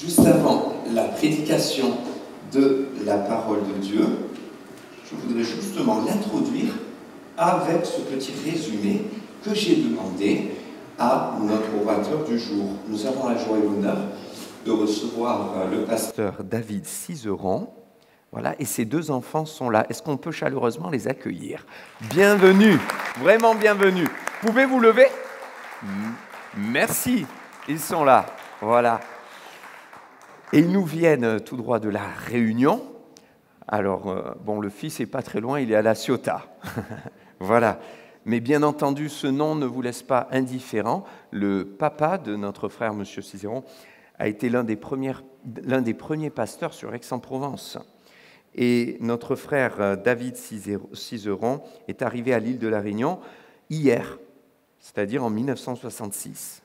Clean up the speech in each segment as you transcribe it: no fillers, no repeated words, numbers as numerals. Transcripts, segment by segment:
Juste avant la prédication de la parole de Dieu, je voudrais justement l'introduire avec ce petit résumé que j'ai demandé à notre orateur du jour. Nous avons la joie et l'honneur de recevoir le pasteur David Cizeron. Voilà, et ses deux enfants sont là. Est-ce qu'on peut chaleureusement les accueillir? Bienvenue, vraiment bienvenue. Pouvez vous lever? Merci, ils sont là. Voilà. Et ils nous viennent tout droit de la Réunion. Alors, bon, le fils n'est pas très loin, il est à La Ciotat. Voilà. Mais bien entendu, ce nom ne vous laisse pas indifférent. Le papa de notre frère, M. Cizeron, a été l'un des premiers pasteurs sur Aix-en-Provence. Et notre frère David Cizeron est arrivé à l'île de la Réunion hier, c'est-à-dire en 1966.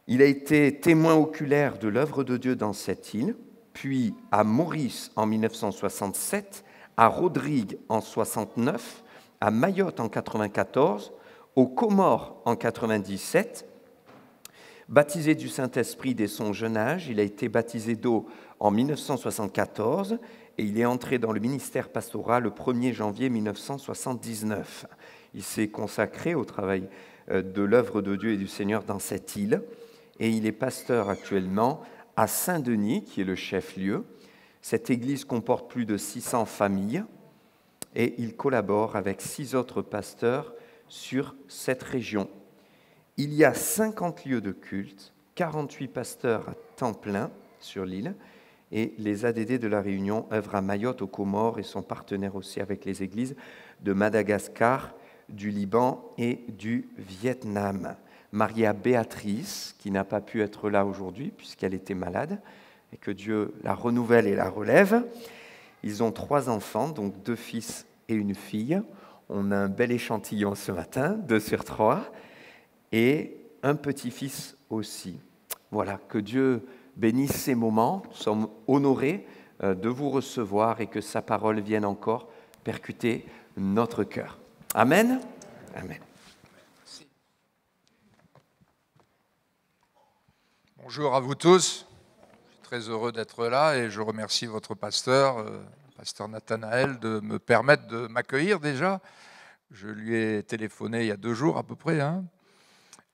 Il a été témoin oculaire de l'œuvre de Dieu dans cette île, puis à Maurice en 1967, à Rodrigue en 69, à Mayotte en 94, aux Comores en 97. Baptisé du Saint-Esprit dès son jeune âge, il a été baptisé d'eau en 1974 et il est entré dans le ministère pastoral le 1er janvier 1979. Il s'est consacré au travail de l'œuvre de Dieu et du Seigneur dans cette île et il est pasteur actuellement à Saint-Denis, qui est le chef-lieu. Cette église comporte plus de 600 familles et il collabore avec 6 autres pasteurs sur cette région. Il y a 50 lieux de culte, 48 pasteurs à temps plein sur l'île, et les ADD de la Réunion œuvrent à Mayotte, aux Comores, et sont partenaires aussi avec les églises de Madagascar, du Liban et du Vietnam. Maria Béatrice, qui n'a pas pu être là aujourd'hui puisqu'elle était malade, et que Dieu la renouvelle et la relève. Ils ont 3 enfants, donc 2 fils et une fille. On a un bel échantillon ce matin, 2 sur 3. Et un petit-fils aussi. Voilà, que Dieu bénisse ces moments. Nous sommes honorés de vous recevoir et que sa parole vienne encore percuter notre cœur. Amen. Amen. Merci. Bonjour à vous tous. Je suis très heureux d'être là et je remercie votre pasteur, pasteur Nathanaël, de me permettre de m'accueillir déjà. Je lui ai téléphoné il y a 2 jours à peu près,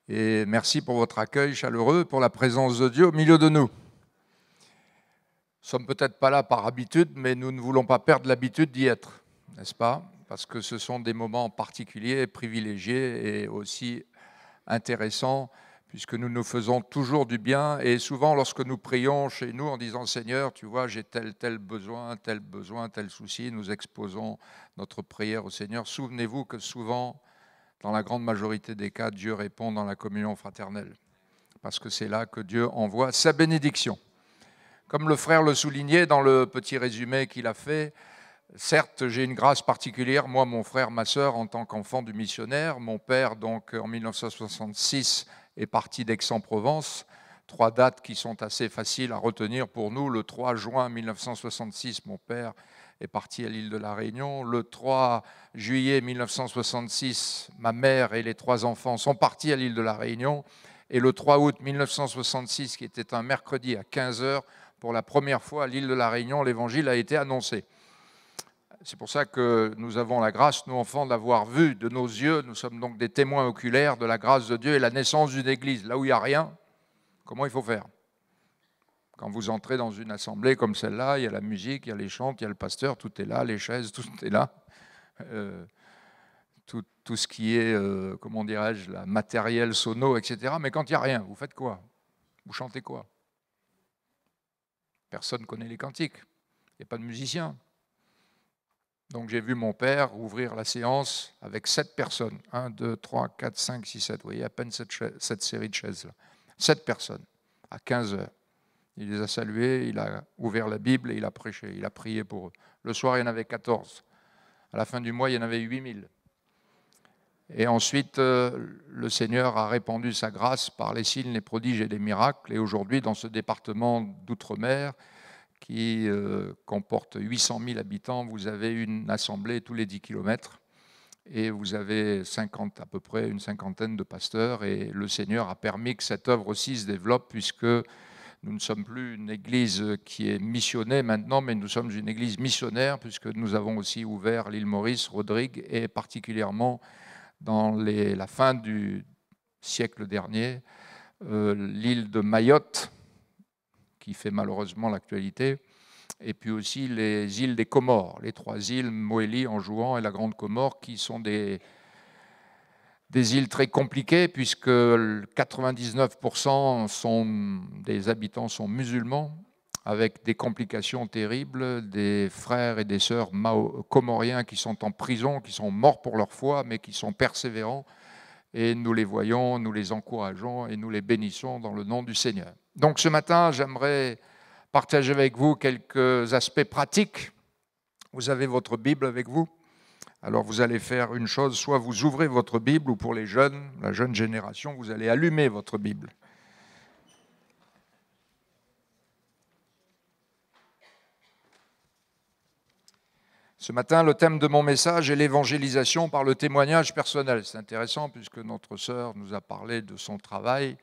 Et merci pour votre accueil chaleureux, pour la présence de Dieu au milieu de nous. Nous ne sommes peut-être pas là par habitude, mais nous ne voulons pas perdre l'habitude d'y être, n'est-ce pas? Parce que ce sont des moments particuliers, privilégiés et aussi intéressants, puisque nous nous faisons toujours du bien. Et souvent, lorsque nous prions chez nous en disant « Seigneur, tu vois, j'ai tel besoin, tel souci », nous exposons notre prière au Seigneur. Souvenez-vous que souvent, dans la grande majorité des cas, Dieu répond dans la communion fraternelle, parce que c'est là que Dieu envoie sa bénédiction. Comme le frère le soulignait dans le petit résumé qu'il a fait, certes, j'ai une grâce particulière, moi, mon frère, ma sœur, en tant qu'enfant du missionnaire. Mon père, donc, en 1966, est parti d'Aix-en-Provence. 3 dates qui sont assez faciles à retenir pour nous. Le 3 juin 1966, mon père est parti à l'île de la Réunion. Le 3 juillet 1966, ma mère et les 3 enfants sont partis à l'île de la Réunion. Et le 3 août 1966, qui était un mercredi à 15h, pour la première fois à l'île de la Réunion, l'évangile a été annoncé. C'est pour ça que nous avons la grâce, nous enfants, d'avoir vu de nos yeux. Nous sommes donc des témoins oculaires de la grâce de Dieu et la naissance d'une église. Là où il n'y a rien, comment il faut faire? Quand vous entrez dans une assemblée comme celle-là, il y a la musique, il y a les chants, il y a le pasteur, tout est là, les chaises, tout est là. Tout ce qui est, comment dirais-je, la matériel sono, etc. Mais quand il n'y a rien, vous faites quoi? Vous chantez quoi? Personne ne connaît les cantiques. Il n'y a pas de musicien. Donc j'ai vu mon père ouvrir la séance avec 7 personnes. 1, 2, 3, 4, 5, 6, 7. Vous voyez à peine cette série de chaises-là. 7 personnes, à 15h. Il les a salués, il a ouvert la Bible et il a prêché. Il a prié pour eux. Le soir, il y en avait 14. À la fin du mois, il y en avait 8000. Et ensuite, le Seigneur a répandu sa grâce par les signes, les prodiges et les miracles. Et aujourd'hui, dans ce département d'outre-mer, qui comporte 800 000 habitants, vous avez une assemblée tous les 10 km. et vous avez à peu près une cinquantaine de pasteurs, et le Seigneur a permis que cette œuvre aussi se développe, puisque nous ne sommes plus une église qui est missionnée maintenant, mais nous sommes une église missionnaire, puisque nous avons aussi ouvert l'île Maurice, Rodrigue, et particulièrement dans la fin du siècle dernier, l'île de Mayotte, qui fait malheureusement l'actualité, et puis aussi les îles des Comores, les 3 îles, Moélie, Anjouan et la Grande Comore, qui sont des îles très compliquées, puisque 99% des habitants sont musulmans, avec des complications terribles, des frères et des sœurs comoriens qui sont en prison, qui sont morts pour leur foi, mais qui sont persévérants, et nous les voyons, nous les encourageons et nous les bénissons dans le nom du Seigneur. Donc ce matin, j'aimerais partager avec vous quelques aspects pratiques. Vous avez votre Bible avec vous? Alors vous allez faire une chose, soit vous ouvrez votre Bible, ou pour les jeunes, la jeune génération, vous allez allumer votre Bible. Ce matin, le thème de mon message est l'évangélisation par le témoignage personnel. C'est intéressant puisque notre sœur nous a parlé de son travail,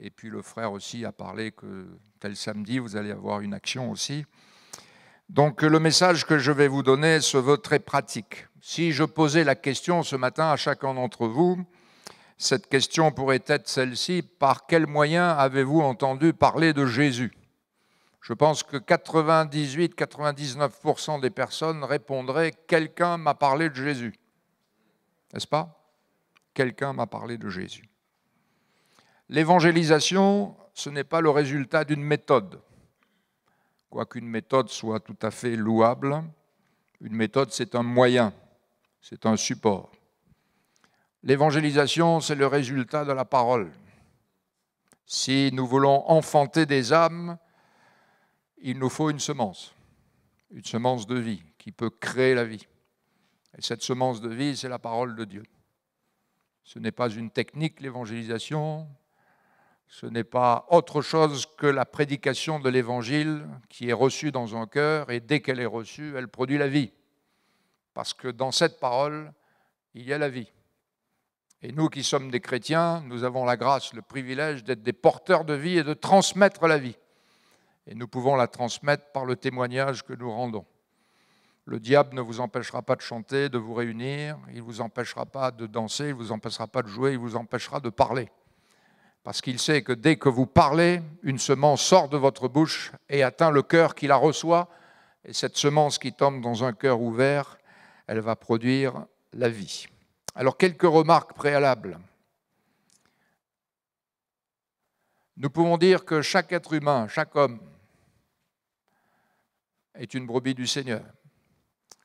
et puis le frère aussi a parlé que tel samedi, vous allez avoir une action aussi. Donc le message que je vais vous donner se veut très pratique. Si je posais la question ce matin à chacun d'entre vous, cette question pourrait être celle-ci: par quel moyen avez-vous entendu parler de Jésus ? Je pense que 98-99% des personnes répondraient « quelqu'un m'a parlé de Jésus ». N'est-ce pas ? Quelqu'un m'a parlé de Jésus. L'évangélisation, ce n'est pas le résultat d'une méthode. Quoiqu'une méthode soit tout à fait louable, une méthode, c'est un moyen, c'est un support. L'évangélisation, c'est le résultat de la parole. Si nous voulons enfanter des âmes, il nous faut une semence de vie qui peut créer la vie. Et cette semence de vie, c'est la parole de Dieu. Ce n'est pas une technique, l'évangélisation, ce n'est pas autre chose que la prédication de l'évangile qui est reçue dans un cœur, et dès qu'elle est reçue, elle produit la vie. Parce que dans cette parole, il y a la vie. Et nous qui sommes des chrétiens, nous avons la grâce, le privilège d'être des porteurs de vie et de transmettre la vie. Et nous pouvons la transmettre par le témoignage que nous rendons. Le diable ne vous empêchera pas de chanter, de vous réunir, il ne vous empêchera pas de danser, il ne vous empêchera pas de jouer, il vous empêchera de parler. Parce qu'il sait que dès que vous parlez, une semence sort de votre bouche et atteint le cœur qui la reçoit. Et cette semence qui tombe dans un cœur ouvert, elle va produire la vie. Alors, quelques remarques préalables. Nous pouvons dire que chaque être humain, chaque homme, est une brebis du Seigneur.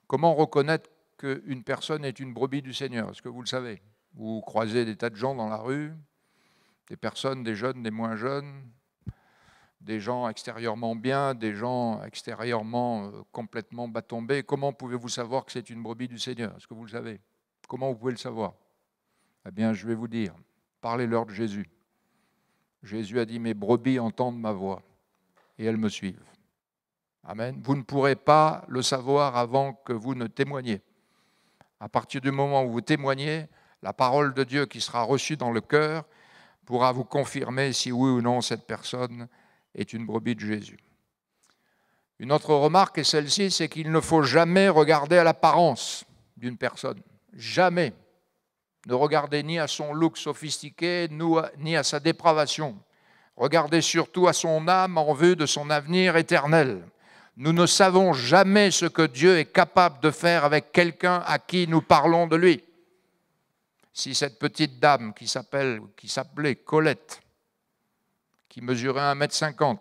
Comment reconnaître qu'une personne est une brebis du Seigneur? Est-ce que vous le savez? Vous croisez des tas de gens dans la rue, des personnes, des jeunes, des moins jeunes, des gens extérieurement bien, des gens extérieurement complètement bas tombés. Comment pouvez-vous savoir que c'est une brebis du Seigneur? Est-ce que vous le savez? Comment vous pouvez le savoir? Eh bien, je vais vous dire, parlez-leur de Jésus. Jésus a dit, mes brebis entendent ma voix et elles me suivent. Amen. Vous ne pourrez pas le savoir avant que vous ne témoigniez. À partir du moment où vous témoignez, la parole de Dieu qui sera reçue dans le cœur pourra vous confirmer si oui ou non cette personne est une brebis de Jésus. Une autre remarque est celle-ci, c'est qu'il ne faut jamais regarder à l'apparence d'une personne. Jamais. Ne regardez ni à son look sophistiqué, ni à sa dépravation. Regardez surtout à son âme en vue de son avenir éternel. Nous ne savons jamais ce que Dieu est capable de faire avec quelqu'un à qui nous parlons de lui. Si cette petite dame qui s'appelait Colette, qui mesurait 1,50 m,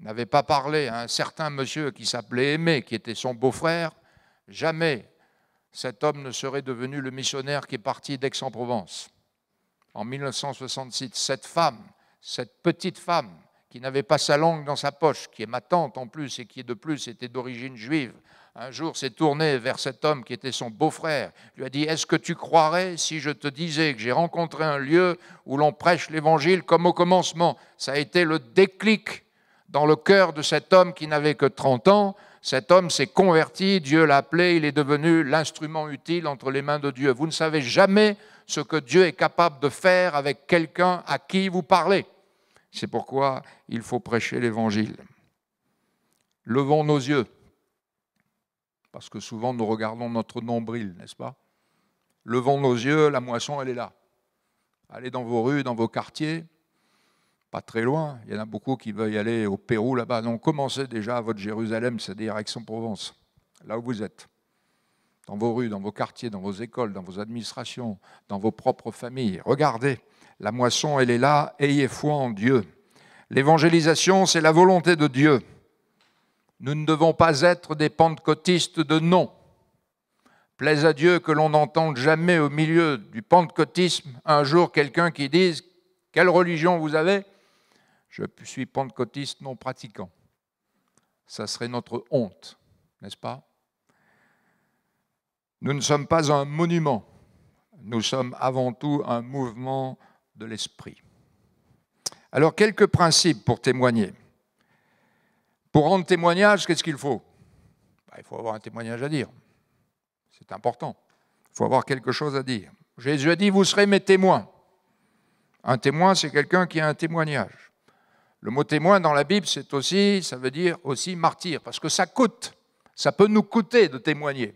n'avait pas parlé à un certain monsieur qui s'appelait Aimé, qui était son beau-frère, jamais cet homme ne serait devenu le missionnaire qui est parti d'Aix-en-Provence. En 1966, cette petite femme, qui n'avait pas sa langue dans sa poche, qui est ma tante en plus et qui de plus était d'origine juive, un jour s'est tournée vers cet homme qui était son beau-frère, lui a dit « Est-ce que tu croirais si je te disais que j'ai rencontré un lieu où l'on prêche l'évangile comme au commencement ?» Ça a été le déclic dans le cœur de cet homme qui n'avait que 30 ans. Cet homme s'est converti, Dieu l'a appelé, il est devenu l'instrument utile entre les mains de Dieu. Vous ne savez jamais ce que Dieu est capable de faire avec quelqu'un à qui vous parlez. C'est pourquoi il faut prêcher l'Évangile. Levons nos yeux, parce que souvent nous regardons notre nombril, n'est-ce pas? Levons nos yeux, la moisson, elle est là. Allez dans vos rues, dans vos quartiers, pas très loin. Il y en a beaucoup qui veulent y aller au Pérou, là-bas. Non, commencez déjà à votre Jérusalem, c'est-à-dire Aix-en-Provence, là où vous êtes. Dans vos rues, dans vos quartiers, dans vos écoles, dans vos administrations, dans vos propres familles. Regardez, la moisson, elle est là, ayez foi en Dieu. L'évangélisation, c'est la volonté de Dieu. Nous ne devons pas être des pentecôtistes de nom. Plaise à Dieu que l'on n'entende jamais au milieu du pentecôtisme un jour quelqu'un qui dise « Quelle religion vous avez ?» Je suis pentecôtiste non pratiquant. Ça serait notre honte, n'est-ce pas? Nous ne sommes pas un monument. Nous sommes avant tout un mouvement de l'esprit. Alors, quelques principes pour témoigner. Pour rendre témoignage, qu'est-ce qu'il faut? Il faut avoir un témoignage à dire. C'est important. Il faut avoir quelque chose à dire. Jésus a dit, vous serez mes témoins. Un témoin, c'est quelqu'un qui a un témoignage. Le mot témoin dans la Bible, ça veut dire aussi martyr, parce que ça coûte. Ça peut nous coûter de témoigner.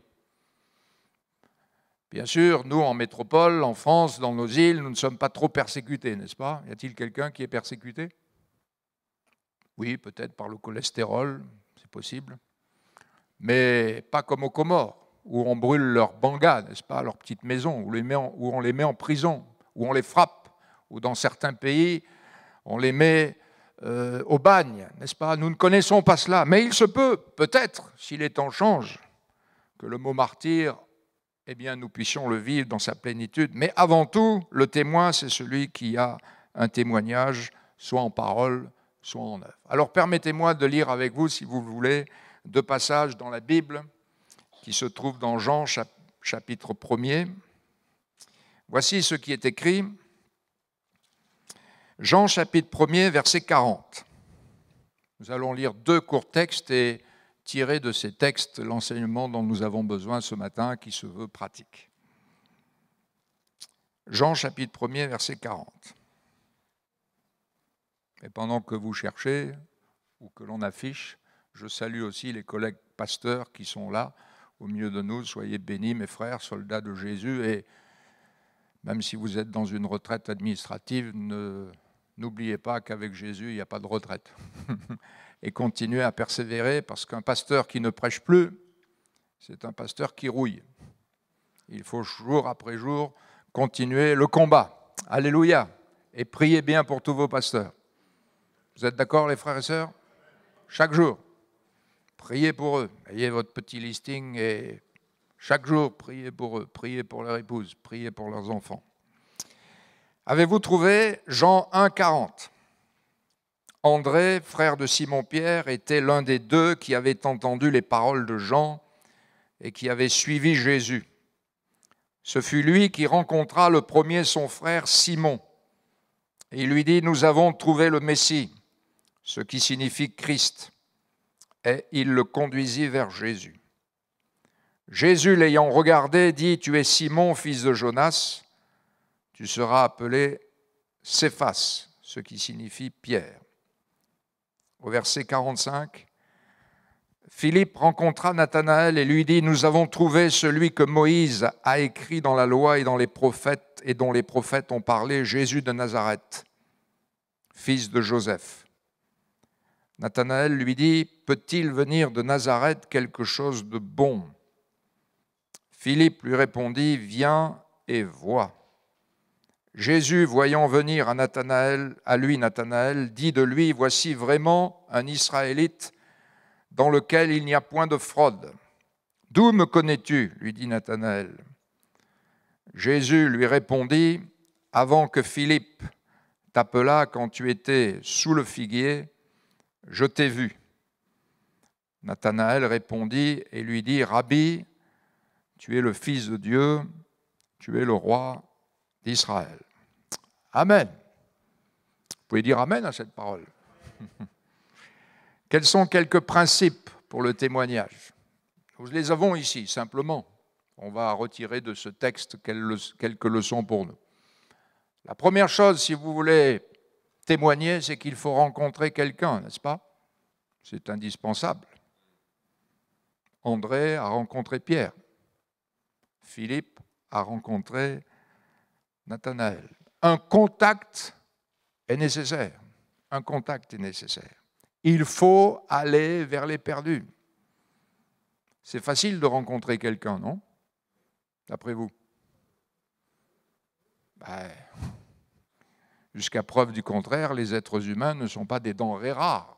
Bien sûr, nous, en métropole, en France, dans nos îles, nous ne sommes pas trop persécutés, n'est-ce pas? Y a-t-il quelqu'un qui est persécuté? Oui, peut-être par le cholestérol, c'est possible. Mais pas comme aux Comores, où on brûle leurs bangas, n'est-ce pas, leurs petites maisons, où on les met en prison, où on les frappe, ou dans certains pays, on les met au bagne, n'est-ce pas? Nous ne connaissons pas cela, mais il se peut, peut-être, si les temps changent, que le mot martyr, eh bien, nous puissions le vivre dans sa plénitude. Mais avant tout, le témoin, c'est celui qui a un témoignage, soit en parole, soit en œuvre. Alors, permettez-moi de lire avec vous, si vous voulez, 2 passages dans la Bible qui se trouvent dans Jean, chapitre 1er. Voici ce qui est écrit. Jean, chapitre 1er, verset 40. Nous allons lire 2 courts textes et tirer de ces textes l'enseignement dont nous avons besoin ce matin, qui se veut pratique. Jean, chapitre 1er, verset 40. Et pendant que vous cherchez, ou que l'on affiche, je salue aussi les collègues pasteurs qui sont là, au milieu de nous. Soyez bénis, mes frères, soldats de Jésus, et même si vous êtes dans une retraite administrative, n'oubliez pas qu'avec Jésus, il n'y a pas de retraite. Et continuez à persévérer, parce qu'un pasteur qui ne prêche plus, c'est un pasteur qui rouille. Il faut jour après jour continuer le combat. Alléluia. Et priez bien pour tous vos pasteurs. Vous êtes d'accord, les frères et sœurs? Chaque jour, priez pour eux. Ayez votre petit listing et chaque jour, priez pour eux. Priez pour leur épouse, priez pour leurs enfants. Avez-vous trouvé Jean 1, 40? André, frère de Simon-Pierre, était l'un des 2 qui avaient entendu les paroles de Jean et qui avaient suivi Jésus. Ce fut lui qui rencontra le premier son frère Simon. Et il lui dit, nous avons trouvé le Messie, ce qui signifie Christ. Et il le conduisit vers Jésus. Jésus, l'ayant regardé, dit, tu es Simon, fils de Jonas, tu seras appelé Céphas, ce qui signifie Pierre. Au verset 45, Philippe rencontra Nathanaël et lui dit, nous avons trouvé celui que Moïse a écrit dans la loi et dans les prophètes et dont les prophètes ont parlé, Jésus de Nazareth, fils de Joseph. Nathanaël lui dit, peut-il venir de Nazareth quelque chose de bon? Philippe lui répondit, viens et vois. Jésus, voyant venir à lui Nathanaël, dit de lui, voici vraiment un Israélite dans lequel il n'y a point de fraude. D'où me connais-tu? Lui dit Nathanaël. Jésus lui répondit, avant que Philippe t'appelât quand tu étais sous le figuier, je t'ai vu. Nathanaël répondit et lui dit, Rabbi, tu es le Fils de Dieu, tu es le roi d'Israël. Amen. Vous pouvez dire Amen à cette parole. Quels sont quelques principes pour le témoignage? Nous les avons ici, simplement. On va retirer de ce texte quelques leçons pour nous. La première chose, si vous voulez témoigner, c'est qu'il faut rencontrer quelqu'un, n'est-ce pas? C'est indispensable. André a rencontré Pierre. Philippe a rencontré Nathanaël. Un contact est nécessaire. Un contact est nécessaire. Il faut aller vers les perdus. C'est facile de rencontrer quelqu'un, non? D'après vous? Jusqu'à preuve du contraire, les êtres humains ne sont pas des denrées rares.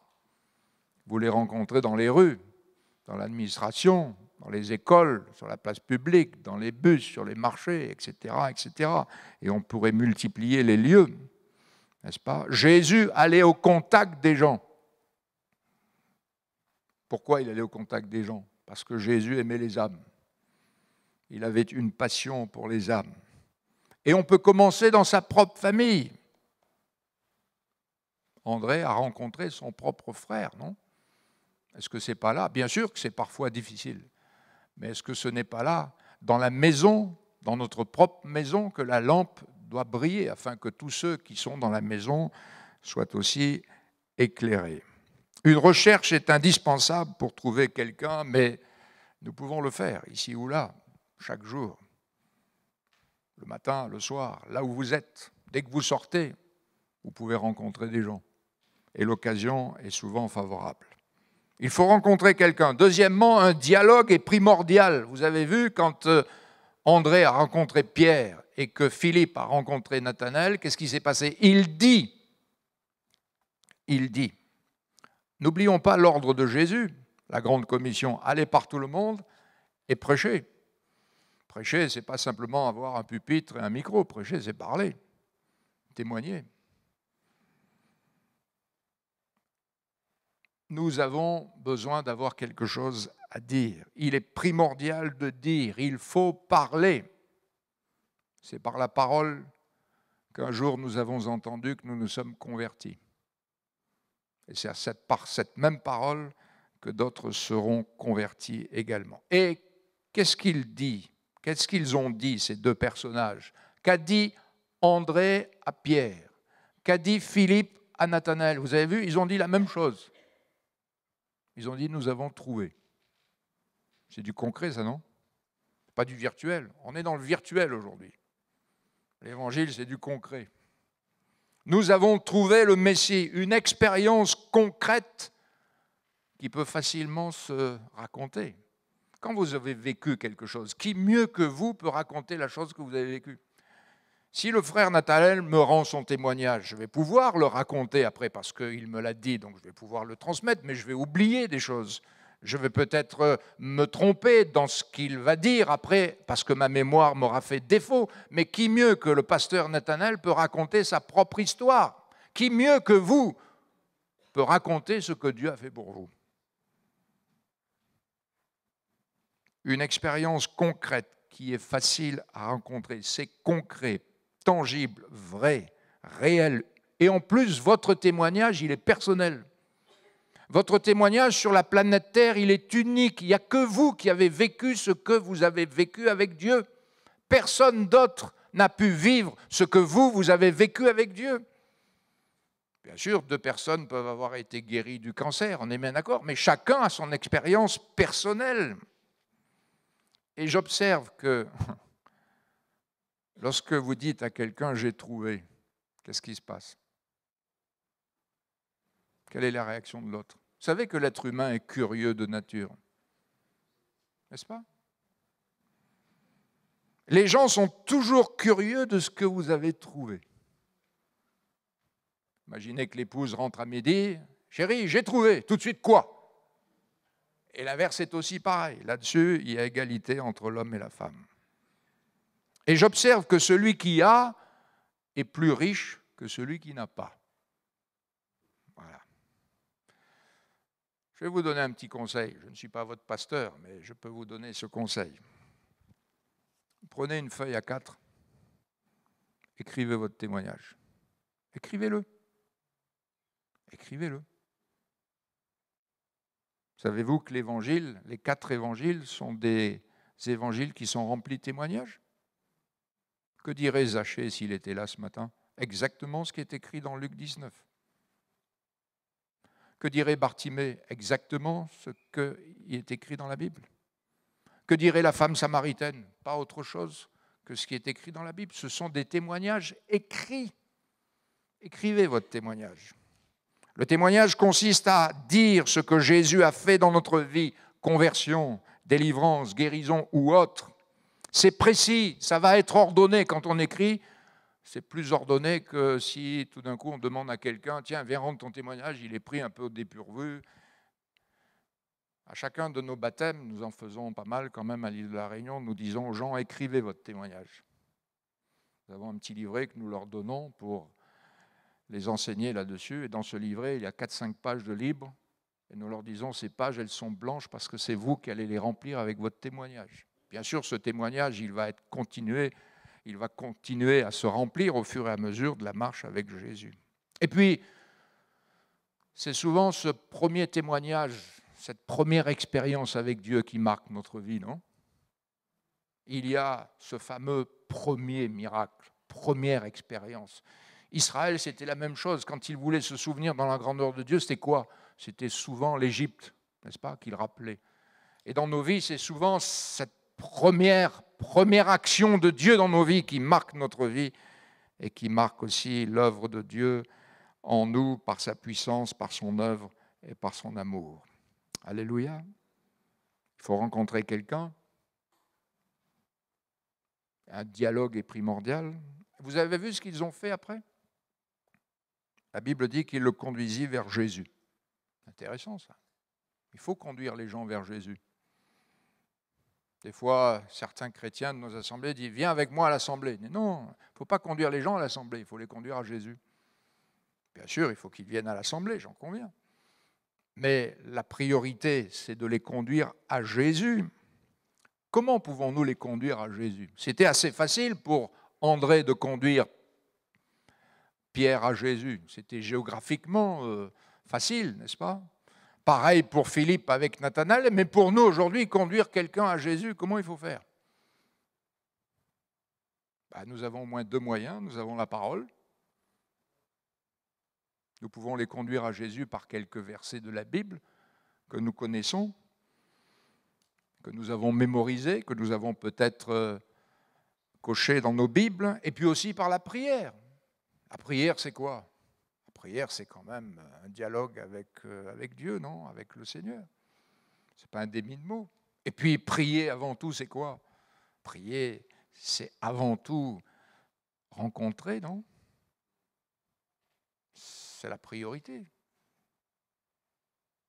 Vous les rencontrez dans les rues, dans l'administration, dans les écoles, sur la place publique, dans les bus, sur les marchés, etc., etc. Et on pourrait multiplier les lieux, n'est-ce pas? Jésus allait au contact des gens. Pourquoi il allait au contact des gens? Parce que Jésus aimait les âmes. Il avait une passion pour les âmes. Et on peut commencer dans sa propre famille. André a rencontré son propre frère, non? Est-ce que ce n'est pas là? Bien sûr que c'est parfois difficile. Mais est-ce que ce n'est pas là, dans la maison, dans notre propre maison, que la lampe doit briller, afin que tous ceux qui sont dans la maison soient aussi éclairés? Une recherche est indispensable pour trouver quelqu'un, mais nous pouvons le faire, ici ou là, chaque jour. Le matin, le soir, là où vous êtes, dès que vous sortez, vous pouvez rencontrer des gens. Et l'occasion est souvent favorable. Il faut rencontrer quelqu'un. Deuxièmement, un dialogue est primordial. Vous avez vu, quand André a rencontré Pierre et que Philippe a rencontré Nathanaël, qu'est-ce qui s'est passé? Il dit. N'oublions pas l'ordre de Jésus, la grande commission, allez par tout le monde et prêcher. Prêcher, ce n'est pas simplement avoir un pupitre et un micro. Prêcher, c'est parler, témoigner. Nous avons besoin d'avoir quelque chose à dire. Il est primordial de dire, il faut parler. C'est par la parole qu'un jour nous avons entendu que nous nous sommes convertis. Et c'est par cette même parole que d'autres seront convertis également. Et qu'est-ce qu'il dit? Qu'est-ce qu'ils ont dit, ces deux personnages? Qu'a dit André à Pierre? Qu'a dit Philippe à Nathanaël? Vous avez vu, ils ont dit la même chose. Ils ont dit, nous avons trouvé. C'est du concret, ça, non? Pas du virtuel. On est dans le virtuel aujourd'hui. L'évangile, c'est du concret. Nous avons trouvé le Messie, une expérience concrète qui peut facilement se raconter. Quand vous avez vécu quelque chose, qui mieux que vous peut raconter la chose que vous avez vécue? Si le frère Nathanaël me rend son témoignage, je vais pouvoir le raconter après parce qu'il me l'a dit, donc je vais pouvoir le transmettre, mais je vais oublier des choses. Je vais peut-être me tromper dans ce qu'il va dire après parce que ma mémoire m'aura fait défaut. Mais qui mieux que le pasteur Nathanaël peut raconter sa propre histoire? Qui mieux que vous peut raconter ce que Dieu a fait pour vous? Une expérience concrète qui est facile à rencontrer, c'est concret, tangible, vrai, réel. Et en plus, votre témoignage, il est personnel. Votre témoignage sur la planète Terre, il est unique. Il n'y a que vous qui avez vécu ce que vous avez vécu avec Dieu. Personne d'autre n'a pu vivre ce que vous avez vécu avec Dieu. Bien sûr, 2 personnes peuvent avoir été guéries du cancer, on est bien d'accord, mais chacun a son expérience personnelle. Et j'observe que lorsque vous dites à quelqu'un « j'ai trouvé », qu'est-ce qui se passe? Quelle est la réaction de l'autre? Vous savez que l'être humain est curieux de nature, n'est-ce pas? Les gens sont toujours curieux de ce que vous avez trouvé. Imaginez que l'épouse rentre à midi, « Chérie, j'ai trouvé, tout de suite quoi ?» Et l'inverse est aussi pareil. Là-dessus, il y a égalité entre l'homme et la femme. Et j'observe que celui qui a est plus riche que celui qui n'a pas. Voilà. Je vais vous donner un petit conseil. Je ne suis pas votre pasteur, mais je peux vous donner ce conseil. Prenez une feuille A4, écrivez votre témoignage. Écrivez-le. Écrivez-le. Savez-vous que l'évangile, les 4 évangiles sont des évangiles qui sont remplis de témoignages? Que dirait Zachée s'il était là ce matin? Exactement ce qui est écrit dans Luc 19. Que dirait Bartimée? Exactement ce qui est écrit dans la Bible. Que dirait la femme samaritaine? Pas autre chose que ce qui est écrit dans la Bible. Ce sont des témoignages écrits. Écrivez votre témoignage. Le témoignage consiste à dire ce que Jésus a fait dans notre vie, conversion, délivrance, guérison ou autre. C'est précis, ça va être ordonné quand on écrit. C'est plus ordonné que si tout d'un coup on demande à quelqu'un, tiens, viens rendre ton témoignage, il est pris un peu au dépourvu. À chacun de nos baptêmes, nous en faisons pas mal quand même à l'île de la Réunion, nous disons aux gens, écrivez votre témoignage. Nous avons un petit livret que nous leur donnons pour les enseigner là-dessus. Et dans ce livret, il y a 4-5 pages de livres. Et nous leur disons, ces pages, elles sont blanches parce que c'est vous qui allez les remplir avec votre témoignage. Bien sûr, ce témoignage, il va continuer à se remplir au fur et à mesure de la marche avec Jésus. Et puis, c'est souvent ce premier témoignage, cette première expérience avec Dieu qui marque notre vie, non? Il y a ce fameux premier miracle, première expérience. Israël, c'était la même chose. Quand il voulait se souvenir dans la grandeur de Dieu, c'était quoi? C'était souvent l'Égypte, n'est-ce pas, qu'il rappelait. Et dans nos vies, c'est souvent cette première action de Dieu dans nos vies qui marque notre vie et qui marque aussi l'œuvre de Dieu en nous par sa puissance, par son œuvre et par son amour. Alléluia. Il faut rencontrer quelqu'un. Un dialogue est primordial. Vous avez vu ce qu'ils ont fait après? La Bible dit qu'ils le conduisit vers Jésus. Intéressant ça. Il faut conduire les gens vers Jésus. Des fois, certains chrétiens de nos assemblées disent « Viens avec moi à l'assemblée ». Non, il ne faut pas conduire les gens à l'assemblée, il faut les conduire à Jésus. Bien sûr, il faut qu'ils viennent à l'assemblée, j'en conviens. Mais la priorité, c'est de les conduire à Jésus. Comment pouvons-nous les conduire à Jésus? C'était assez facile pour André de conduire Pierre à Jésus. C'était géographiquement facile, n'est-ce pas? Pareil pour Philippe avec Nathanaël, mais pour nous aujourd'hui, conduire quelqu'un à Jésus, comment il faut faire? Nous avons au moins 2 moyens. Nous avons la parole. Nous pouvons les conduire à Jésus par quelques versets de la Bible que nous connaissons, que nous avons mémorisés, que nous avons peut-être cochés dans nos Bibles, et puis aussi par la prière. La prière, c'est quoi? La prière, c'est quand même un dialogue avec Dieu, non? Avec le Seigneur. Ce n'est pas un démi de mots. Et puis, prier avant tout, c'est quoi? Prier, c'est avant tout rencontrer, non? C'est la priorité.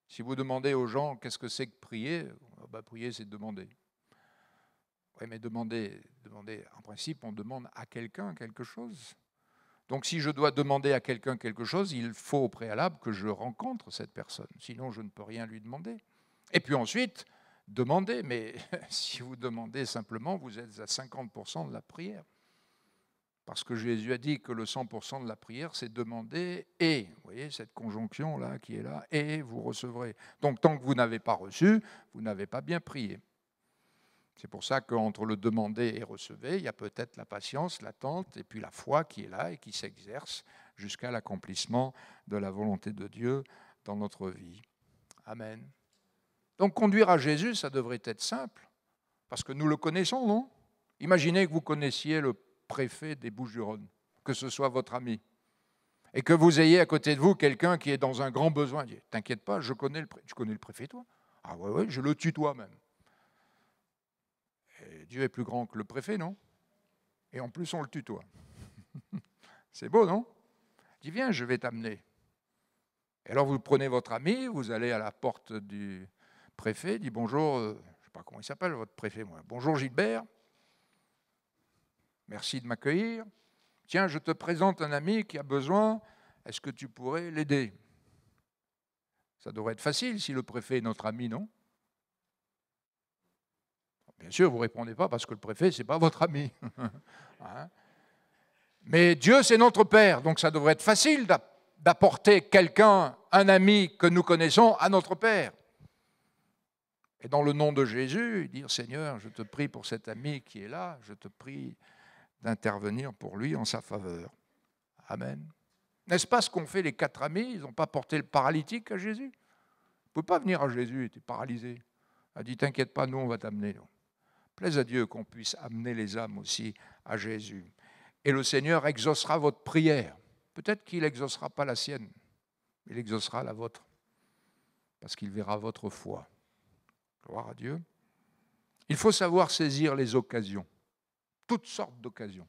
Si vous demandez aux gens qu'est-ce que c'est que prier, prier, c'est demander. Oui, mais demander, en principe, on demande à quelqu'un quelque chose. Donc, si je dois demander à quelqu'un quelque chose, il faut au préalable que je rencontre cette personne. Sinon, je ne peux rien lui demander. Et puis ensuite, demander. Mais si vous demandez simplement, vous êtes à 50% de la prière. Parce que Jésus a dit que le 100% de la prière, c'est demander et, vous voyez cette conjonction-là qui est là, et vous recevrez. Donc, tant que vous n'avez pas reçu, vous n'avez pas bien prié. C'est pour ça qu'entre le demander et recevoir, il y a peut-être la patience, l'attente, et puis la foi qui est là et qui s'exerce jusqu'à l'accomplissement de la volonté de Dieu dans notre vie. Amen. Donc, conduire à Jésus, ça devrait être simple, parce que nous le connaissons, non? Imaginez que vous connaissiez le préfet des Bouches-du-Rhône, que ce soit votre ami, et que vous ayez à côté de vous quelqu'un qui est dans un grand besoin. Dites, t'inquiète pas, je connais le préfet. Tu connais le préfet, toi? Ah ouais, je le tutoie même. Et Dieu est plus grand que le préfet, non? Et en plus, on le tutoie. C'est beau, non? Il dit, viens, je vais t'amener. Et alors, vous prenez votre ami, vous allez à la porte du préfet, dit, bonjour, je ne sais pas comment il s'appelle, votre préfet, moi. Bonjour Gilbert. Merci de m'accueillir. Tiens, je te présente un ami qui a besoin. Est-ce que tu pourrais l'aider? Ça devrait être facile si le préfet est notre ami, non? Bien sûr, vous ne répondez pas parce que le préfet, ce n'est pas votre ami. Hein? Mais Dieu, c'est notre Père, donc ça devrait être facile d'apporter quelqu'un, un ami que nous connaissons, à notre Père. Et dans le nom de Jésus, dire, Seigneur, je te prie pour cet ami qui est là, je te prie d'intervenir pour lui en sa faveur. Amen. N'est-ce pas ce qu'ont fait les 4 amis? Ils n'ont pas porté le paralytique à Jésus. Ils ne pouvaient pas venir à Jésus, il était paralysé. Il a dit, t'inquiète pas, nous on va t'amener. Plaise à Dieu qu'on puisse amener les âmes aussi à Jésus. Et le Seigneur exaucera votre prière. Peut-être qu'il n'exaucera pas la sienne, il exaucera la vôtre, parce qu'il verra votre foi. Gloire à Dieu. Il faut savoir saisir les occasions, toutes sortes d'occasions.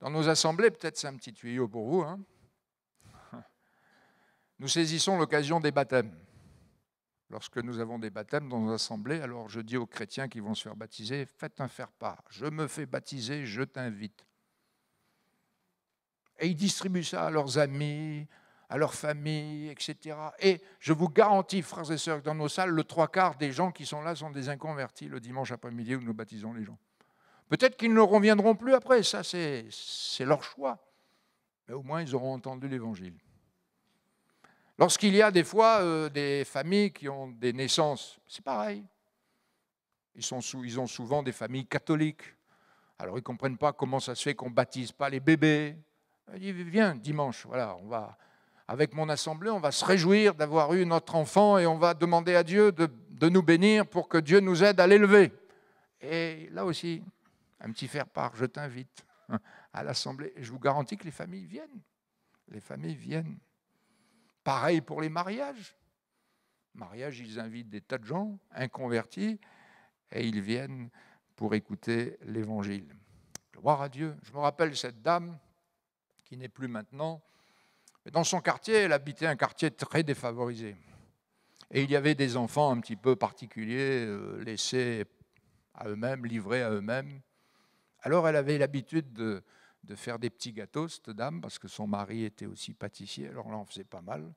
Dans nos assemblées, peut-être c'est un petit tuyau pour vous, hein. Nous saisissons l'occasion des baptêmes. Lorsque nous avons des baptêmes dans nos assemblées, alors je dis aux chrétiens qui vont se faire baptiser, faites un faire-part. Je me fais baptiser, je t'invite. Et ils distribuent ça à leurs amis, à leurs familles, etc. Et je vous garantis, frères et sœurs, que dans nos salles, le 3/4 des gens qui sont là sont des inconvertis le dimanche après-midi où nous baptisons les gens. Peut-être qu'ils ne reviendront plus après, ça c'est leur choix. Mais au moins ils auront entendu l'Évangile. Lorsqu'il y a des fois des familles qui ont des naissances, c'est pareil. Ils ont souvent des familles catholiques. Alors ils ne comprennent pas comment ça se fait qu'on ne baptise pas les bébés. Ils disent, viens dimanche, voilà, on va, avec mon assemblée, on va se réjouir d'avoir eu notre enfant et on va demander à Dieu de nous bénir pour que Dieu nous aide à l'élever. Et là aussi, un petit faire-part, je t'invite à l'assemblée. Je vous garantis que les familles viennent. Les familles viennent. Pareil pour les mariages. Mariage, ils invitent des tas de gens inconvertis et ils viennent pour écouter l'Évangile. Gloire à Dieu. Je me rappelle cette dame qui n'est plus maintenant. Mais dans son quartier, elle habitait un quartier très défavorisé. Et il y avait des enfants un petit peu particuliers, laissés à eux-mêmes, livrés à eux-mêmes. Alors elle avait l'habitude de faire des petits gâteaux, cette dame, parce que son mari était aussi pâtissier, alors là on faisait pas mal.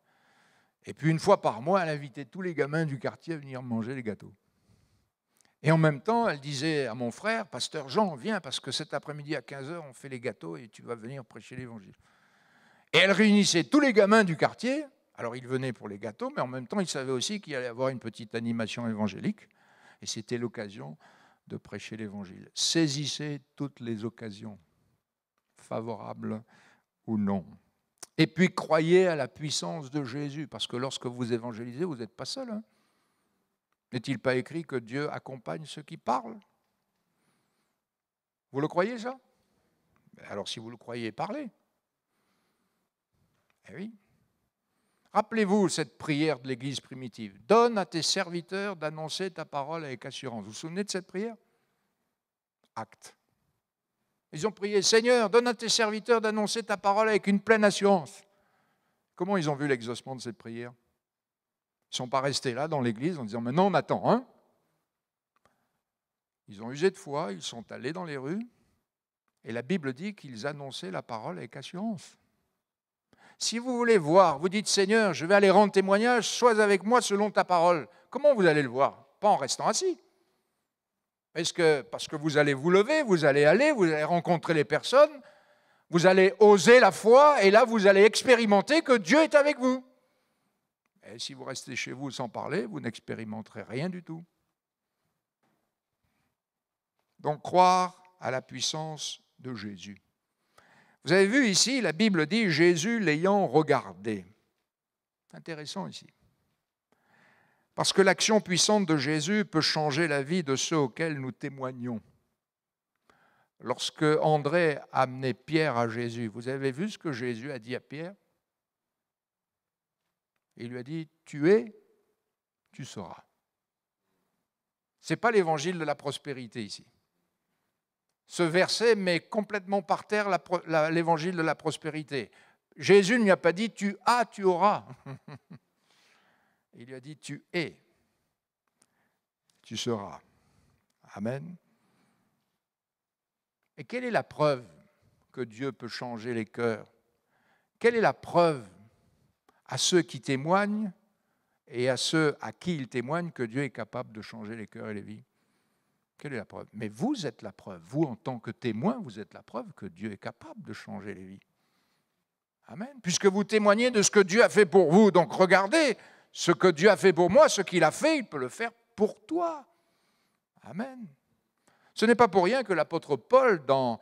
Et puis une fois par mois, elle invitait tous les gamins du quartier à venir manger les gâteaux. Et en même temps, elle disait à mon frère, pasteur Jean, viens, parce que cet après-midi à 15h, on fait les gâteaux et tu vas venir prêcher l'Évangile. Et elle réunissait tous les gamins du quartier, alors ils venaient pour les gâteaux, mais en même temps, ils savaient aussi qu'il allait y avoir une petite animation évangélique, et c'était l'occasion de prêcher l'Évangile. Saisissez toutes les occasions, favorables ou non. Et puis, croyez à la puissance de Jésus, parce que lorsque vous évangélisez, vous n'êtes pas seul. Hein. N'est-il pas écrit que Dieu accompagne ceux qui parlent? Vous le croyez, ça? Alors, si vous le croyez, parlez. Eh oui. Rappelez-vous cette prière de l'Église primitive. Donne à tes serviteurs d'annoncer ta parole avec assurance. Vous vous souvenez de cette prière? Acte. Ils ont prié, Seigneur, donne à tes serviteurs d'annoncer ta parole avec une pleine assurance. Comment ils ont vu l'exaucement de cette prière? Ils ne sont pas restés là dans l'église en disant, maintenant on attend. Hein? Ils ont usé de foi, ils sont allés dans les rues, et la Bible dit qu'ils annonçaient la parole avec assurance. Si vous voulez voir, vous dites, Seigneur, je vais aller rendre témoignage, sois avec moi selon ta parole. Comment vous allez le voir? Pas en restant assis. Parce que vous allez vous lever, vous allez rencontrer les personnes, vous allez oser la foi, et là, vous allez expérimenter que Dieu est avec vous. Et si vous restez chez vous sans parler, vous n'expérimenterez rien du tout. Donc, croire à la puissance de Jésus. Vous avez vu ici, la Bible dit, Jésus l'ayant regardé. Intéressant ici. Parce que l'action puissante de Jésus peut changer la vie de ceux auxquels nous témoignons. Lorsque André a amené Pierre à Jésus, vous avez vu ce que Jésus a dit à Pierre? Il lui a dit, tu es, tu seras. Ce n'est pas l'évangile de la prospérité ici. Ce verset met complètement par terre l'évangile de la prospérité. Jésus ne lui a pas dit, tu as, tu auras. Il lui a dit, tu es, tu seras. Amen. Et quelle est la preuve que Dieu peut changer les cœurs? Quelle est la preuve à ceux qui témoignent et à ceux à qui il témoigne que Dieu est capable de changer les cœurs et les vies? Quelle est la preuve? Mais vous êtes la preuve. Vous, en tant que témoin, vous êtes la preuve que Dieu est capable de changer les vies. Amen. Puisque vous témoignez de ce que Dieu a fait pour vous. Donc regardez Ce que Dieu a fait pour moi, ce qu'il a fait, il peut le faire pour toi. Amen. Ce n'est pas pour rien que l'apôtre Paul, dans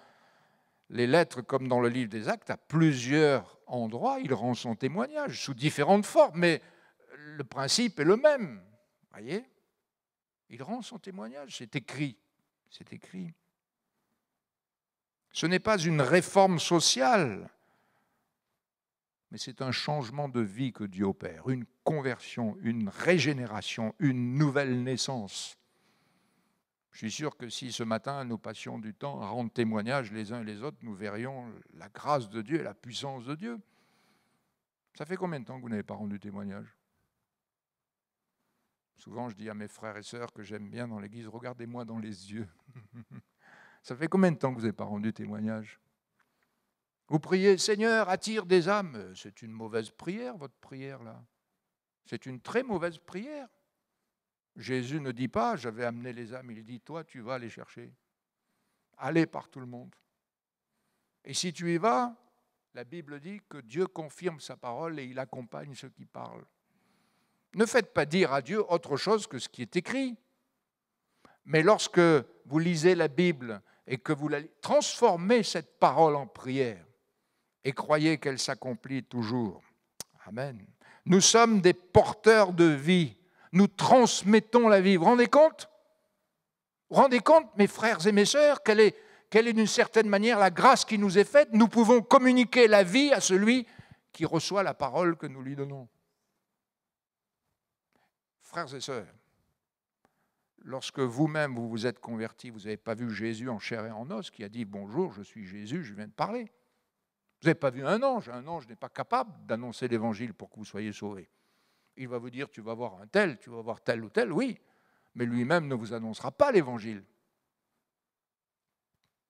les lettres comme dans le livre des Actes, à plusieurs endroits, il rend son témoignage sous différentes formes, mais le principe est le même. Voyez ? Il rend son témoignage, c'est écrit. C'est écrit. Ce n'est pas une réforme sociale, mais c'est un changement de vie que Dieu opère, une conversion, une régénération, une nouvelle naissance. Je suis sûr que si ce matin nous passions du temps à rendre témoignage les uns et les autres, nous verrions la grâce de Dieu et la puissance de Dieu. Ça fait combien de temps que vous n'avez pas rendu témoignage ? Souvent, je dis à mes frères et sœurs que j'aime bien dans l'église, regardez-moi dans les yeux. Ça fait combien de temps que vous n'avez pas rendu témoignage ? Vous priez, Seigneur, attire des âmes. C'est une mauvaise prière, votre prière là. C'est une très mauvaise prière. Jésus ne dit pas, j'avais amené les âmes, il dit, toi, tu vas les chercher. Allez par tout le monde. Et si tu y vas, la Bible dit que Dieu confirme sa parole et il accompagne ceux qui parlent. Ne faites pas dire à Dieu autre chose que ce qui est écrit. Mais lorsque vous lisez la Bible et que vous transformez cette parole en prière et croyez qu'elle s'accomplit toujours. Amen. Nous sommes des porteurs de vie. Nous transmettons la vie. Vous vous rendez compte ? Vous vous rendez compte, mes frères et mes sœurs, quelle est d'une certaine manière la grâce qui nous est faite ? Nous pouvons communiquer la vie à celui qui reçoit la parole que nous lui donnons. Frères et sœurs, lorsque vous-même vous vous êtes convertis, vous n'avez pas vu Jésus en chair et en os qui a dit « Bonjour, je suis Jésus, je viens de parler ». Vous n'avez pas vu un ange n'est pas capable d'annoncer l'évangile pour que vous soyez sauvés. Il va vous dire « Tu vas voir un tel, tu vas voir tel ou tel », oui, mais lui-même ne vous annoncera pas l'évangile.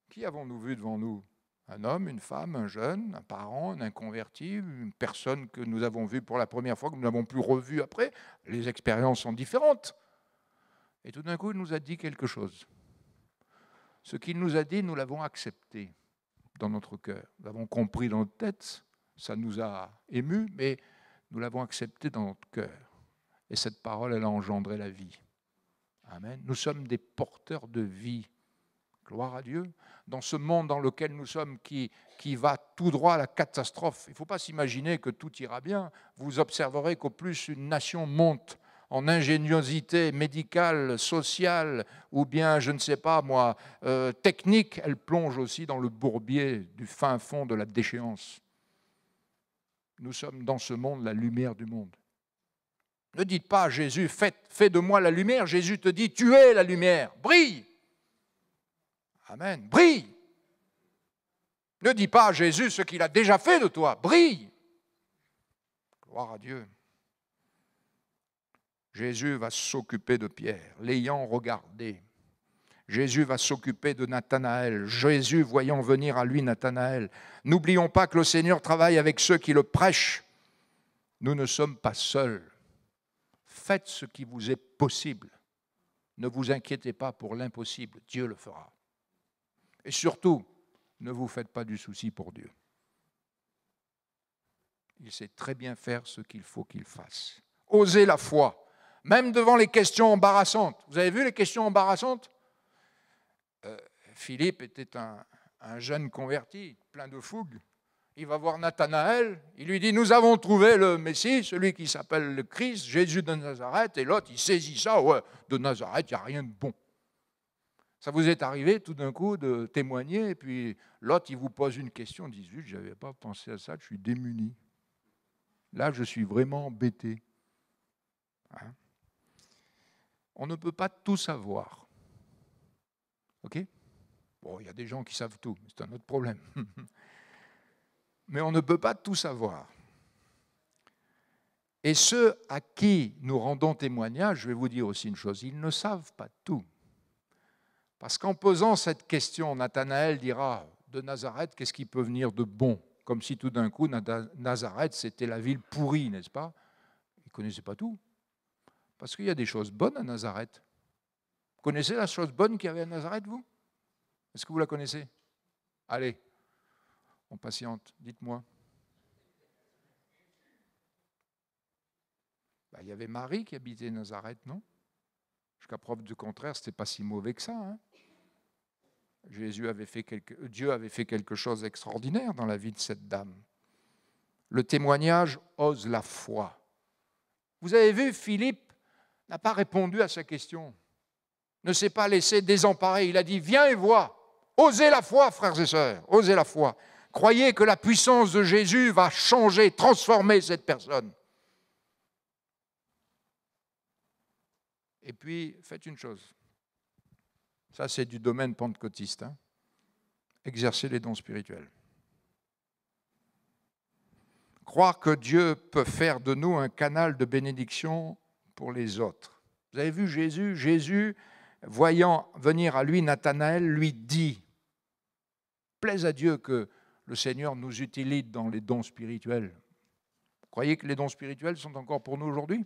Qui avons-nous vu devant nous ? Un homme, une femme, un jeune, un parent, un inconverti, une personne que nous avons vue pour la première fois, que nous n'avons plus revue après. Les expériences sont différentes. Et tout d'un coup, il nous a dit quelque chose. Ce qu'il nous a dit, nous l'avons accepté dans notre cœur. Nous l'avons compris dans notre tête, ça nous a émus, mais nous l'avons accepté dans notre cœur. Et cette parole, elle a engendré la vie. Amen. Nous sommes des porteurs de vie. Gloire à Dieu. Dans ce monde dans lequel nous sommes, qui va tout droit à la catastrophe, il ne faut pas s'imaginer que tout ira bien. Vous observerez qu'au plus une nation monte en ingéniosité médicale, sociale, ou bien, je ne sais pas moi, technique, elle plonge aussi dans le bourbier du fin fond de la déchéance. Nous sommes dans ce monde la lumière du monde. Ne dites pas à Jésus, fais de moi la lumière. Jésus te dit, tu es la lumière, brille. Amen. Brille. Ne dis pas à Jésus ce qu'il a déjà fait de toi. Brille. Gloire à Dieu. Jésus va s'occuper de Pierre, l'ayant regardé. Jésus va s'occuper de Nathanaël. Jésus voyant venir à lui Nathanaël. N'oublions pas que le Seigneur travaille avec ceux qui le prêchent. Nous ne sommes pas seuls. Faites ce qui vous est possible. Ne vous inquiétez pas pour l'impossible. Dieu le fera. Et surtout, ne vous faites pas du souci pour Dieu. Il sait très bien faire ce qu'il faut qu'il fasse. Osez la foi, même devant les questions embarrassantes. Vous avez vu les questions embarrassantes ? Philippe était un jeune converti, plein de fougue. Il va voir Nathanaël, il lui dit « Nous avons trouvé le Messie, celui qui s'appelle le Christ, Jésus de Nazareth. » Et l'autre, il saisit ça, « Ouais, de Nazareth, il n'y a rien de bon. » Ça vous est arrivé tout d'un coup de témoigner, et puis l'autre, il vous pose une question, il dit « Zut, je n'avais pas pensé à ça, je suis démuni. Là, je suis vraiment embêté. » Hein? On ne peut pas tout savoir. OK ? Bon, il y a des gens qui savent tout, c'est un autre problème. Mais on ne peut pas tout savoir. Et ceux à qui nous rendons témoignage, je vais vous dire aussi une chose, ils ne savent pas tout. Parce qu'en posant cette question, Nathanaël dira, de Nazareth, qu'est-ce qui peut venir de bon ? Comme si tout d'un coup, Nazareth, c'était la ville pourrie, n'est-ce pas ? Ils ne connaissaient pas tout. Parce qu'il y a des choses bonnes à Nazareth. Vous connaissez la chose bonne qu'il y avait à Nazareth, vous ? Est-ce que vous la connaissez ? Allez, on patiente, dites-moi. Il y avait Marie qui habitait Nazareth, non? Jusqu'à preuve du contraire, ce n'était pas si mauvais que ça. Hein? Dieu avait fait quelque chose d'extraordinaire dans la vie de cette dame. Le témoignage ose la foi. Vous avez vu, Philippe n'a pas répondu à sa question, ne s'est pas laissé désemparer. Il a dit, viens et vois. Osez la foi, frères et sœurs, osez la foi. Croyez que la puissance de Jésus va changer, transformer cette personne. Et puis, faites une chose. Ça, c'est du domaine pentecôtiste. Hein. Exercez les dons spirituels. Croire que Dieu peut faire de nous un canal de bénédiction pour les autres. Vous avez vu Jésus? Jésus, voyant venir à lui Nathanaël, lui dit, plaise à Dieu que le Seigneur nous utilise dans les dons spirituels. Vous croyez que les dons spirituels sont encore pour nous aujourd'hui?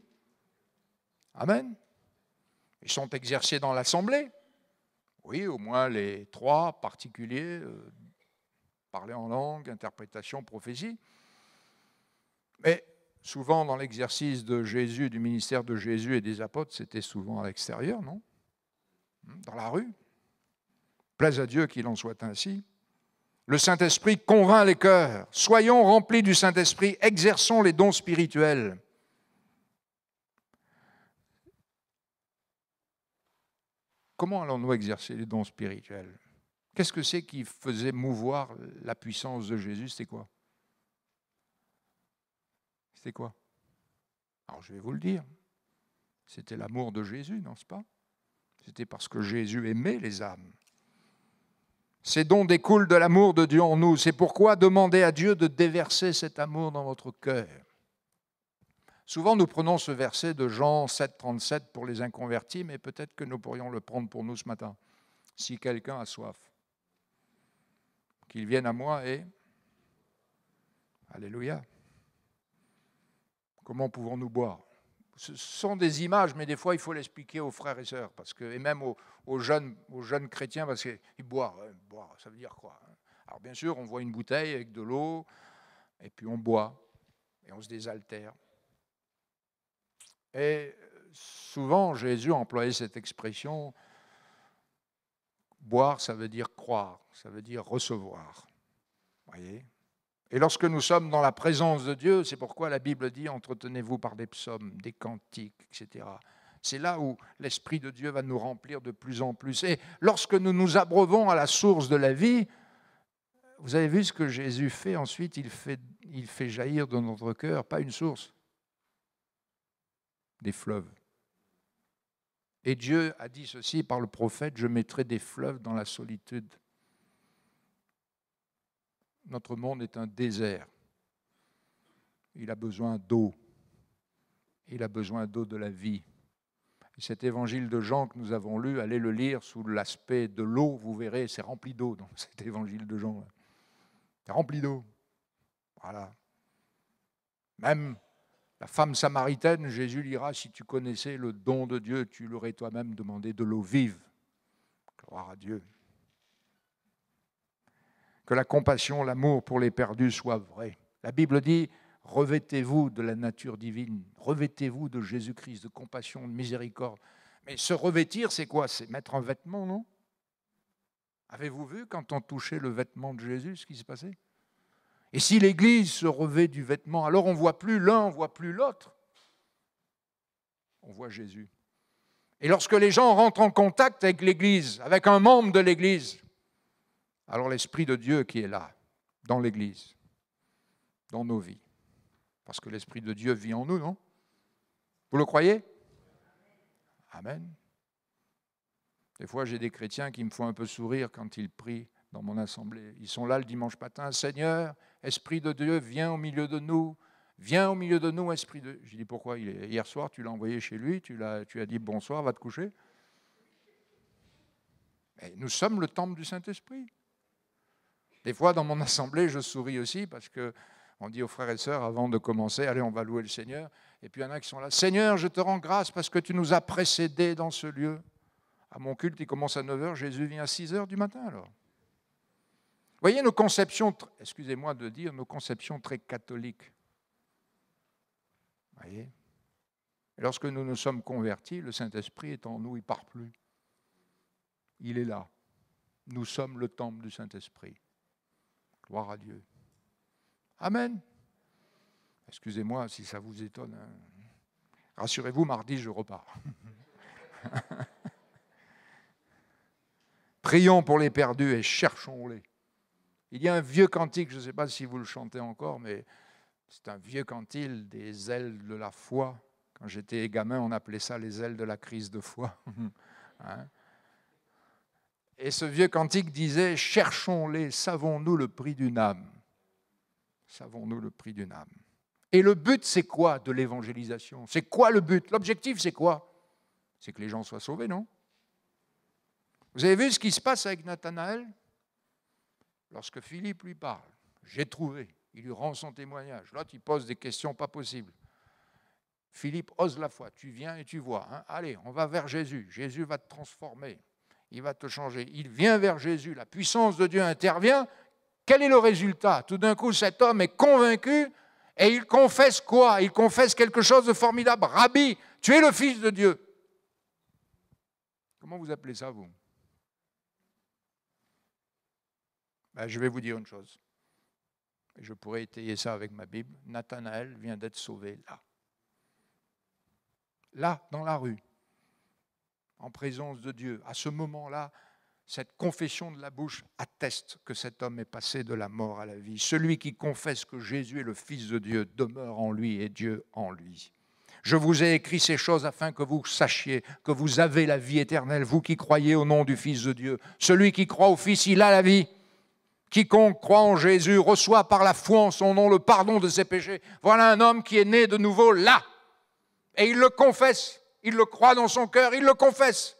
Amen. Ils sont exercés dans l'assemblée. Oui, au moins les 3 particuliers, parler en langue, interprétation, prophétie. Mais souvent dans l'exercice de Jésus, du ministère de Jésus et des apôtres, c'était souvent à l'extérieur, non? Dans la rue. Plaise à Dieu qu'il en soit ainsi. Le Saint-Esprit convainc les cœurs. Soyons remplis du Saint-Esprit, exerçons les dons spirituels. Comment allons-nous exercer les dons spirituels? Qu'est-ce que c'est qui faisait mouvoir la puissance de Jésus? C'était quoi? C'était quoi? Alors je vais vous le dire. C'était l'amour de Jésus, n'est-ce pas? C'était parce que Jésus aimait les âmes. Ces dons découlent de l'amour de Dieu en nous. C'est pourquoi demandez à Dieu de déverser cet amour dans votre cœur. Souvent, nous prenons ce verset de Jean 7, 37 pour les inconvertis, mais peut-être que nous pourrions le prendre pour nous ce matin. Si quelqu'un a soif, qu'il vienne à moi et... Alléluia. Comment pouvons-nous boire? Ce sont des images, mais des fois, il faut l'expliquer aux frères et sœurs, parce que, et même aux jeunes chrétiens, parce qu'ils boivent. Boire, ça veut dire quoi? Alors bien sûr, on voit une bouteille avec de l'eau, et puis on boit, et on se désaltère. Et souvent, Jésus employait cette expression, boire, ça veut dire croire, ça veut dire recevoir. Voyez? Et lorsque nous sommes dans la présence de Dieu, c'est pourquoi la Bible dit « Entretenez-vous par des psaumes, des cantiques, etc. » C'est là où l'Esprit de Dieu va nous remplir de plus en plus. Et lorsque nous nous abreuvons à la source de la vie, vous avez vu ce que Jésus fait ensuite, il fait jaillir de notre cœur, pas une source, des fleuves. Et Dieu a dit ceci par le prophète, « Je mettrai des fleuves dans la solitude. » Notre monde est un désert. Il a besoin d'eau. Il a besoin d'eau de la vie. Et cet évangile de Jean que nous avons lu, allez le lire sous l'aspect de l'eau, vous verrez, c'est rempli d'eau dans cet évangile de Jean. C'est rempli d'eau. Voilà. Même la femme samaritaine, Jésus dira, si tu connaissais le don de Dieu, tu l'aurais toi-même demandé de l'eau vive. Gloire à Dieu. Que la compassion, l'amour pour les perdus soient vrais. La Bible dit, revêtez-vous de la nature divine, revêtez-vous de Jésus-Christ, de compassion, de miséricorde. Mais se revêtir, c'est quoi? C'est mettre un vêtement, non? Avez-vous vu quand on touchait le vêtement de Jésus, ce qui se passait? Et si l'Église se revêt du vêtement, alors on ne voit plus l'un, on ne voit plus l'autre. On voit Jésus. Et lorsque les gens rentrent en contact avec l'Église, avec un membre de l'Église, alors l'Esprit de Dieu qui est là, dans l'Église, dans nos vies. Parce que l'Esprit de Dieu vit en nous, non? Vous le croyez? Amen. Des fois, j'ai des chrétiens qui me font un peu sourire quand ils prient dans mon assemblée. Ils sont là le dimanche matin. Seigneur, Esprit de Dieu, viens au milieu de nous. Viens au milieu de nous, Esprit de Dieu. Je dis pourquoi? Hier soir, tu l'as envoyé chez lui, tu as dit bonsoir, va te coucher. Mais nous sommes le temple du Saint-Esprit. Des fois, dans mon assemblée, je souris aussi parce qu'on dit aux frères et sœurs, avant de commencer, allez, on va louer le Seigneur. Et puis, il y en a qui sont là. Seigneur, je te rends grâce parce que tu nous as précédés dans ce lieu. À mon culte, il commence à 9h, Jésus vient à 6h du matin, alors. Vous voyez nos conceptions, excusez-moi de dire, nos conceptions très catholiques. Vous voyez? Et lorsque nous nous sommes convertis, le Saint-Esprit est en nous, il ne part plus. Il est là. Nous sommes le temple du Saint-Esprit. Gloire à Dieu. Amen. Excusez-moi si ça vous étonne. Rassurez-vous, mardi, je repars. Prions pour les perdus et cherchons-les. Il y a un vieux cantique, je ne sais pas si vous le chantez encore, mais c'est un vieux cantique des ailes de la foi. Quand j'étais gamin, on appelait ça les ailes de la crise de foi. Hein? Et ce vieux cantique disait « Cherchons-les, savons-nous le prix d'une âme ?» Savons-nous le prix d'une âme? Et le but, c'est quoi de l'évangélisation? C'est quoi le but? L'objectif, c'est quoi? C'est que les gens soient sauvés, non? Vous avez vu ce qui se passe avec Nathanaël? Lorsque Philippe lui parle, j'ai trouvé, il lui rend son témoignage. L'autre, il pose des questions pas possibles. Philippe ose la foi, tu viens et tu vois. Hein? Allez, on va vers Jésus. Jésus va te transformer, il va te changer. Il vient vers Jésus, la puissance de Dieu intervient. Quel est le résultat? Tout d'un coup, cet homme est convaincu et il confesse quoi? Il confesse quelque chose de formidable. Rabbi, tu es le Fils de Dieu. Comment vous appelez ça, vous? Ben, je vais vous dire une chose. Je pourrais étayer ça avec ma Bible. Nathanaël vient d'être sauvé là. Là, dans la rue, en présence de Dieu. À ce moment-là, cette confession de la bouche atteste que cet homme est passé de la mort à la vie. Celui qui confesse que Jésus est le Fils de Dieu demeure en lui et Dieu en lui. Je vous ai écrit ces choses afin que vous sachiez que vous avez la vie éternelle, vous qui croyez au nom du Fils de Dieu. Celui qui croit au Fils, il a la vie. Quiconque croit en Jésus reçoit par la foi en son nom le pardon de ses péchés. Voilà un homme qui est né de nouveau là. Et il le confesse. Il le croit dans son cœur, il le confesse.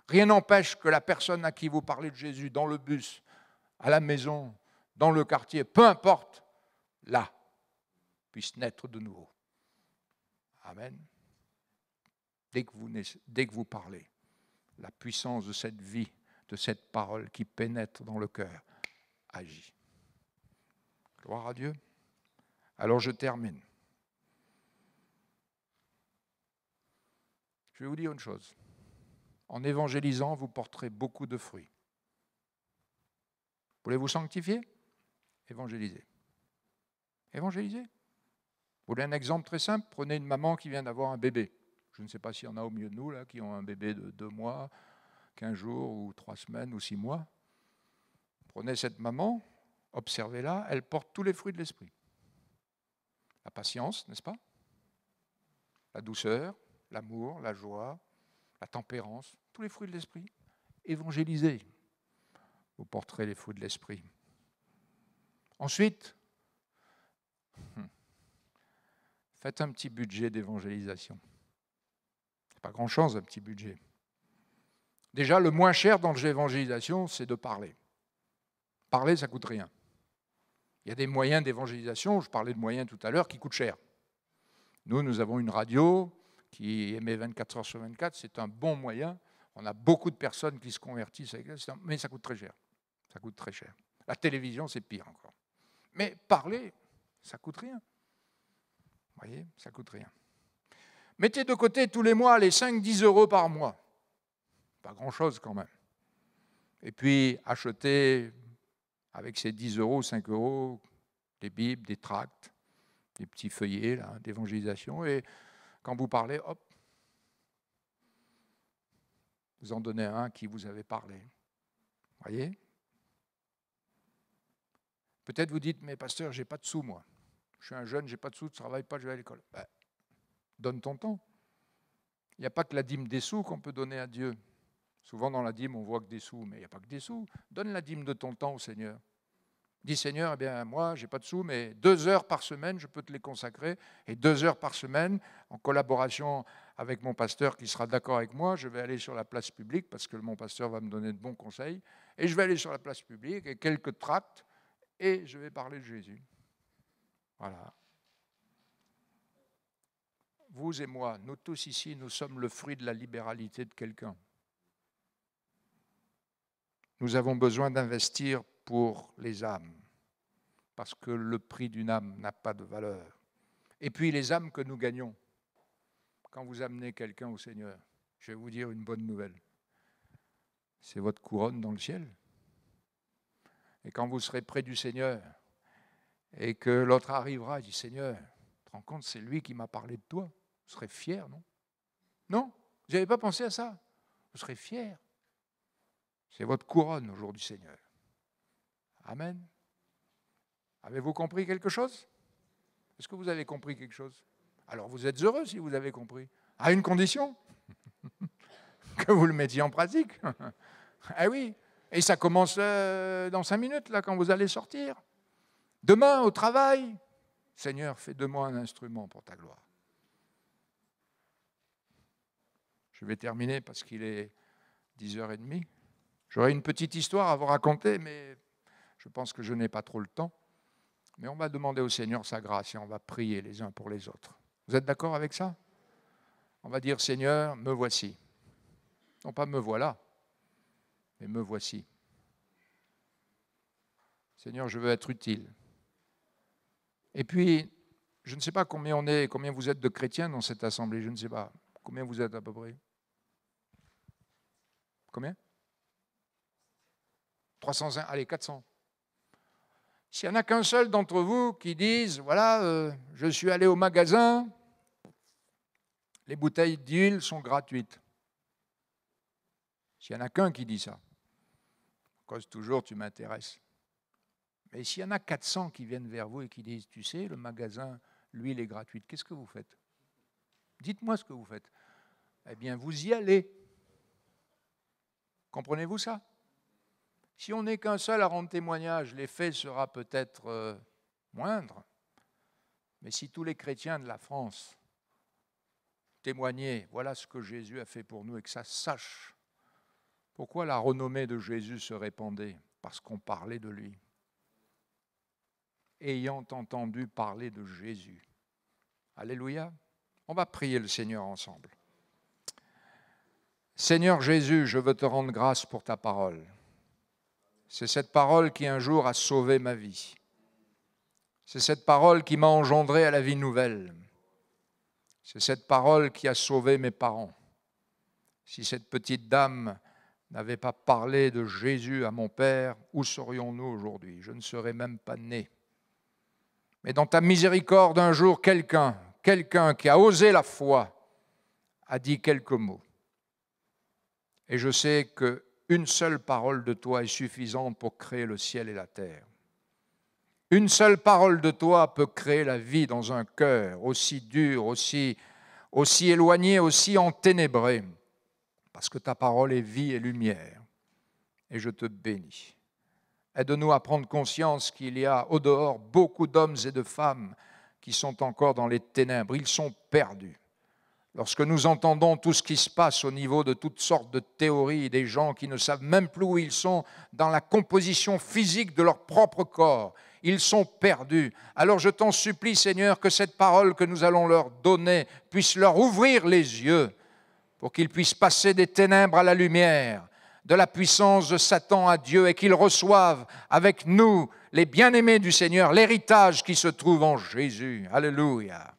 Rien n'empêche que la personne à qui vous parlez de Jésus, dans le bus, à la maison, dans le quartier, peu importe, là, puisse naître de nouveau. Amen. Dès que vous parlez, la puissance de cette vie, de cette parole qui pénètre dans le cœur, agit. Gloire à Dieu. Alors je termine. Je vais vous dire une chose. En évangélisant, vous porterez beaucoup de fruits. Voulez-vous sanctifier? Évangélisez. Évangélisez. Vous voulez un exemple très simple? Prenez une maman qui vient d'avoir un bébé. Je ne sais pas s'il y en a au milieu de nous là, qui ont un bébé de 2 mois, 15 jours ou 3 semaines ou 6 mois. Prenez cette maman, observez-la, elle porte tous les fruits de l'esprit. La patience, n'est-ce pas? La douceur, l'amour, la joie, la tempérance, tous les fruits de l'esprit. Évangélisez. Vous porterez les fruits de l'esprit. Ensuite, faites un petit budget d'évangélisation. C'est pas grand-chose, un petit budget. Déjà, le moins cher dans l'évangélisation, c'est de parler. Parler, ça ne coûte rien. Il y a des moyens d'évangélisation, je parlais de moyens tout à l'heure, qui coûtent cher. Nous avons une radio qui émet 24 heures sur 24, c'est un bon moyen. On a beaucoup de personnes qui se convertissent avec ça, mais ça coûte très cher. Ça coûte très cher. La télévision, c'est pire encore. Mais parler, ça ne coûte rien. Vous voyez, ça ne coûte rien. Mettez de côté tous les mois les 5-10 euros par mois. Pas grand-chose quand même. Et puis, achetez avec ces 10 euros, 5 euros, des bibles, des tracts, des petits feuillets là, d'évangélisation. Et quand vous parlez, hop, vous en donnez un à qui vous avez parlé. Vous voyez? Peut-être vous dites, mais pasteur, je n'ai pas de sous, moi. Je suis un jeune, je n'ai pas de sous, je ne travaille pas, je vais à l'école. Ben, donne ton temps. Il n'y a pas que la dîme des sous qu'on peut donner à Dieu. Souvent dans la dîme, on voit que des sous, mais il n'y a pas que des sous. Donne la dîme de ton temps au Seigneur. Dis, Seigneur, eh bien, moi, je n'ai pas de sous, mais 2 heures par semaine, je peux te les consacrer. Et 2 heures par semaine, en collaboration avec mon pasteur qui sera d'accord avec moi, je vais aller sur la place publique, parce que mon pasteur va me donner de bons conseils. Et je vais aller sur la place publique, et quelques tracts, et je vais parler de Jésus. Voilà. Vous et moi, nous tous ici, nous sommes le fruit de la libéralité de quelqu'un. Nous avons besoin d'investir pour les âmes, parce que le prix d'une âme n'a pas de valeur. Et puis les âmes que nous gagnons, quand vous amenez quelqu'un au Seigneur, je vais vous dire une bonne nouvelle. C'est votre couronne dans le ciel. Et quand vous serez près du Seigneur et que l'autre arrivera et dit, Seigneur, tu te rends compte, c'est lui qui m'a parlé de toi. Vous serez fier, non? Non, vous n'avez pas pensé à ça. Vous serez fier. C'est votre couronne au jour du Seigneur. Amen. Avez-vous compris quelque chose? Est-ce que vous avez compris quelque chose? Alors vous êtes heureux si vous avez compris. À une condition, que vous le mettiez en pratique. Ah oui, et ça commence dans 5 minutes, là, quand vous allez sortir. Demain, au travail, Seigneur, fais de moi un instrument pour ta gloire. Je vais terminer parce qu'il est 10h30. J'aurais une petite histoire à vous raconter, mais je pense que je n'ai pas trop le temps. Mais on va demander au Seigneur sa grâce et on va prier les uns pour les autres. Vous êtes d'accord avec ça? On va dire, Seigneur, me voici. Non pas me voilà, mais me voici. Seigneur, je veux être utile. Et puis, je ne sais pas combien on est, combien vous êtes de chrétiens dans cette assemblée, je ne sais pas. Combien vous êtes à peu près? Combien? 301, allez, 400. S'il n'y en a qu'un seul d'entre vous qui dise, voilà, je suis allé au magasin, les bouteilles d'huile sont gratuites. S'il n'y en a qu'un qui dit ça, cause toujours tu m'intéresses. Mais s'il y en a 400 qui viennent vers vous et qui disent, tu sais, le magasin, l'huile est gratuite, qu'est-ce que vous faites? Dites-moi ce que vous faites. Eh bien, vous y allez. Comprenez-vous ça? Si on n'est qu'un seul à rendre témoignage, l'effet sera peut-être moindre. Mais si tous les chrétiens de la France témoignaient, voilà ce que Jésus a fait pour nous, et que ça sache, pourquoi la renommée de Jésus se répandait? Parce qu'on parlait de lui. Ayant entendu parler de Jésus. Alléluia. On va prier le Seigneur ensemble. Seigneur Jésus, je veux te rendre grâce pour ta parole. C'est cette parole qui un jour a sauvé ma vie. C'est cette parole qui m'a engendré à la vie nouvelle. C'est cette parole qui a sauvé mes parents. Si cette petite dame n'avait pas parlé de Jésus à mon père, où serions-nous aujourd'hui? Je ne serais même pas né. Mais dans ta miséricorde, un jour, quelqu'un qui a osé la foi a dit quelques mots. Et je sais qu'une seule parole de toi est suffisante pour créer le ciel et la terre. Une seule parole de toi peut créer la vie dans un cœur aussi dur, aussi éloigné, aussi enténébré. Parce que ta parole est vie et lumière. Et je te bénis. Aide-nous à prendre conscience qu'il y a au dehors beaucoup d'hommes et de femmes qui sont encore dans les ténèbres. Ils sont perdus. Lorsque nous entendons tout ce qui se passe au niveau de toutes sortes de théories, des gens qui ne savent même plus où ils sont dans la composition physique de leur propre corps, ils sont perdus. Alors je t'en supplie, Seigneur, que cette parole que nous allons leur donner puisse leur ouvrir les yeux pour qu'ils puissent passer des ténèbres à la lumière, de la puissance de Satan à Dieu, et qu'ils reçoivent avec nous, les bien-aimés du Seigneur, l'héritage qui se trouve en Jésus. Alléluia.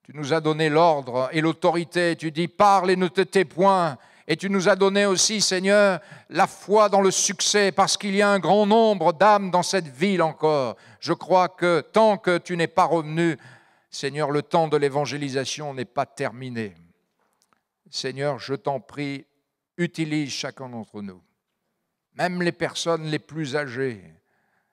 Tu nous as donné l'ordre et l'autorité. Tu dis, parle et ne te tais point. Et tu nous as donné aussi, Seigneur, la foi dans le succès, parce qu'il y a un grand nombre d'âmes dans cette ville encore. Je crois que tant que tu n'es pas revenu, Seigneur, le temps de l'évangélisation n'est pas terminé. Seigneur, je t'en prie, utilise chacun d'entre nous, même les personnes les plus âgées.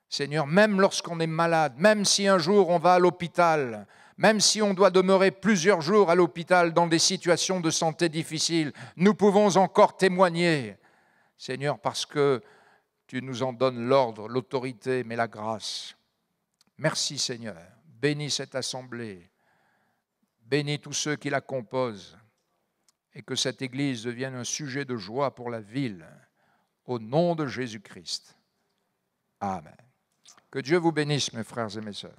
Seigneur, même lorsqu'on est malade, même si un jour on va à l'hôpital, même si on doit demeurer plusieurs jours à l'hôpital dans des situations de santé difficiles, nous pouvons encore témoigner, Seigneur, parce que tu nous en donnes l'ordre, l'autorité, mais la grâce. Merci, Seigneur. Bénis cette assemblée. Bénis tous ceux qui la composent. Et que cette Église devienne un sujet de joie pour la ville. Au nom de Jésus-Christ. Amen. Que Dieu vous bénisse, mes frères et mes sœurs.